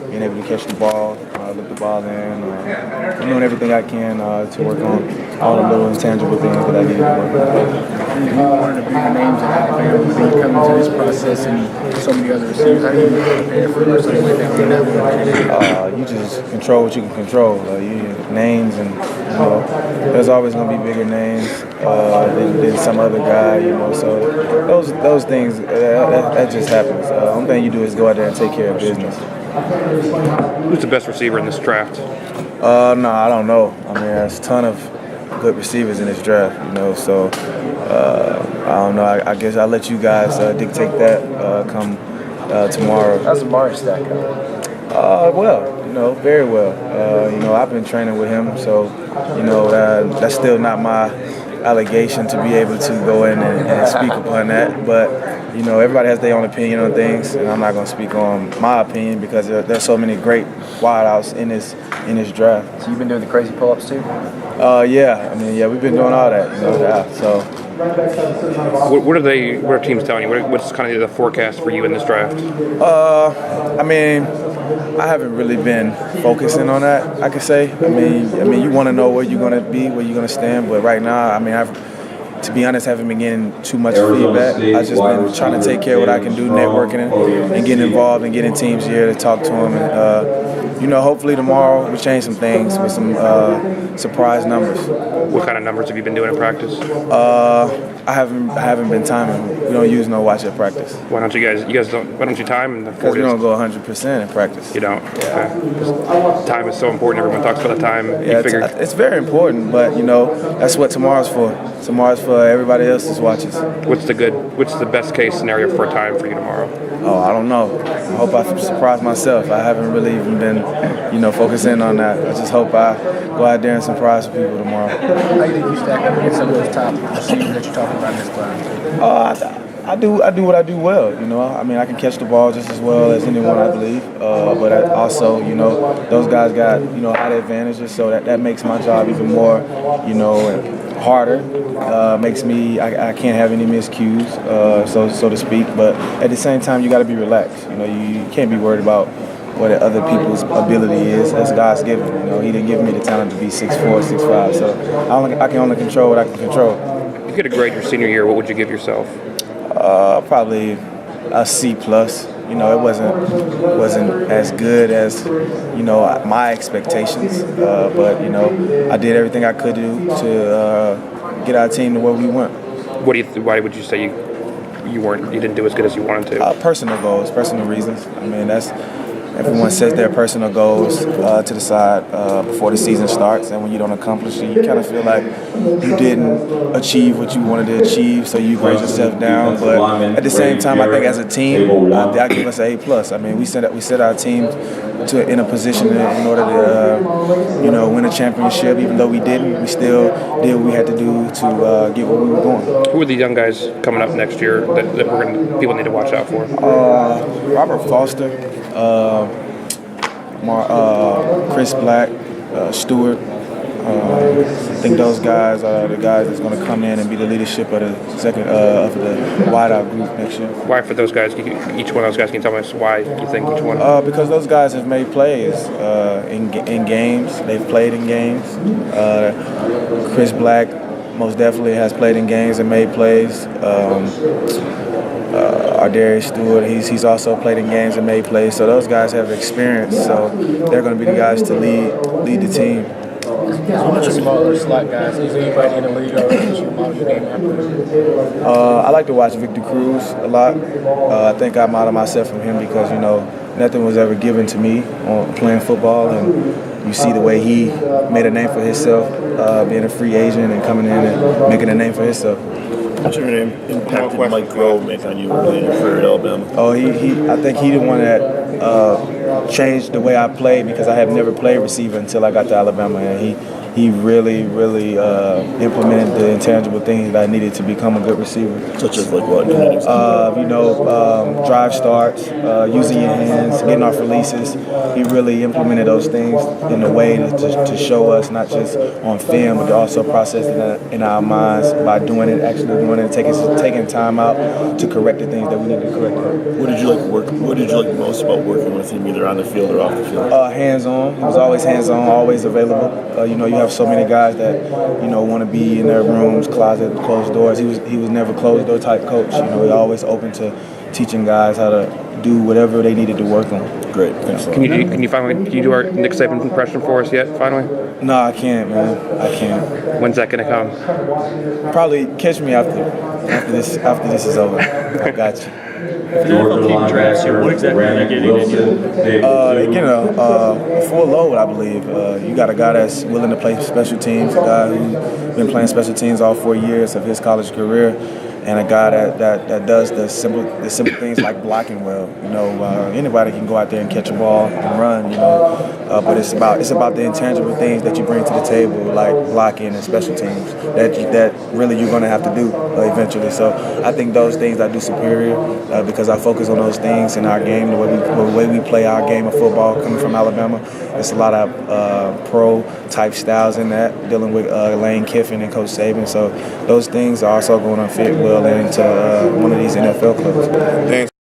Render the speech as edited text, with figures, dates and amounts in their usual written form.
Being able to catch the ball, look the ball in, I'm doing everything I can to work on all the little intangible things that I need to work on. You're one of the bigger names in Alabama, but then you come into this process and so many other receivers. How do you prepare for something like that on that one? You just control what you can control. Names and there's always going to be bigger names than some other guy. So those things that just happens. The only thing you do is go out there and take care of business. Who's the best receiver in this draft? No, I don't know. I mean, there's a ton of good receivers in this draft, so I don't know. I guess I'll let you guys dictate that come tomorrow. How's Amari stack up? Well, very well. I've been training with him, so, that's still not my allegation to be able to go in and speak upon that. But, everybody has their own opinion on things, and I'm not going to speak on my opinion because there's so many great wideouts in this draft. So you've been doing the crazy pull-ups too? Yeah. We've been doing all that. So. What are teams telling you? What's kind of the forecast for you in this draft? I haven't really been focusing on that, I can say. I mean, you want to know where you're going to be, where you're going to stand, but right now, to be honest, haven't been getting too much feedback. I've just been trying to take care of what I can do, networking and getting involved and getting teams here to talk to them. And, hopefully tomorrow we change some things with some surprise numbers. What kind of numbers have you been doing in practice? I haven't been timing. We don't use no watch at practice. Why don't you time in the 40s? Because we don't go 100% in practice. You don't? Yeah. Okay. Time is so important. Everyone talks about the time. Yeah, it's very important, but that's what tomorrow's for. Tomorrow's for everybody else's watches. What's the best case scenario for a time for you tomorrow? Oh, I don't know. I hope I surprise myself. I haven't really even been, focusing on that. I just hope I go out there and surprise people tomorrow. How do you think you stack up against some of those top receivers that you're talking about in this class? I do what I do well. I can catch the ball just as well as anyone, I believe. But also, those guys got added advantages, so that makes my job even more, harder. Makes me I can't have any miscues, so to speak. But at the same time, you got to be relaxed. You can't be worried about what other people's ability is. That's God's given. He didn't give me the talent to be 6'4", 6'5". So I can only control what I can control. If you get a grade your senior year, what would you give yourself? Probably a C+. It wasn't as good as my expectations, but I did everything I could do to get our team to where we went. Why would you say you didn't do as good as you wanted to? Personal goals, personal reasons. Everyone sets their personal goals to the side before the season starts, and when you don't accomplish it, you kind of feel like you didn't achieve what you wanted to achieve, so you grade yourself down. But at the same time, I think as a team, I give us an A+. We set our team in a position in order to win a championship. Even though we didn't, we still did what we had to do to get where we were going. Who are the young guys coming up next year that people need to watch out for? Robert Foster. Chris Black, Stewart. I think those guys are the guys that's going to come in and be the leadership of the second of the wideout group next year. Why for those guys? Each one of those guys, can you tell us why you think each one? Because those guys have made plays in games. They've played in games. Chris Black most definitely has played in games and made plays. Darius Stewart, he's also played in games and made plays. So those guys have experience. So they're going to be the guys to lead the team. Much smaller slot guys. Is anybody in the league already you model your game after? I like to watch Victor Cruz a lot. I think I model myself from him because nothing was ever given to me on playing football, and you see the way he made a name for himself, being a free agent and coming in and making a name for himself. What's your impact did Mike Grove make on you in your career at Alabama? Oh, I think he the one that changed the way I played because I had never played receiver until I got to Alabama, and he really implemented the intangible things that I needed to become a good receiver. Such as like what? Drive starts, using your hands, getting off releases. He really implemented those things in a way to show us, not just on film, but to also process it in our minds by doing it, actually doing it, taking time out to correct the things that we need to correct. What did you like most about working with him, either on the field or off the field? Hands-on. He was always hands-on, always available. You have so many guys that want to be in their rooms, closet, closed doors. He was never closed door type coach. He always open to teaching guys how to do whatever they needed to work on. Great. Thanks. Can you do our Nick Saban impression for us yet? Finally. No, I can't, man. I can't. When's that gonna come? Probably catch me after this is over. I got you. If an NFL team drafts you, what exactly are they getting in you? They get a full load, I believe. You got a guy that's willing to play special teams, a guy who's been playing special teams all 4 years of his college career, and a guy that does the simple things like blocking well. Anybody can go out there and catch a ball and run. But it's about the intangible things that you bring to the table, like blocking and special teams that really you're going to have to do eventually. So I think those things I do superior because I focus on those things in our game, the way we play our game of football. Coming from Alabama, it's a lot of pro type styles in that, dealing with Lane Kiffin and Coach Saban. So those things are also going to fit well into one of these NFL clubs. Thanks.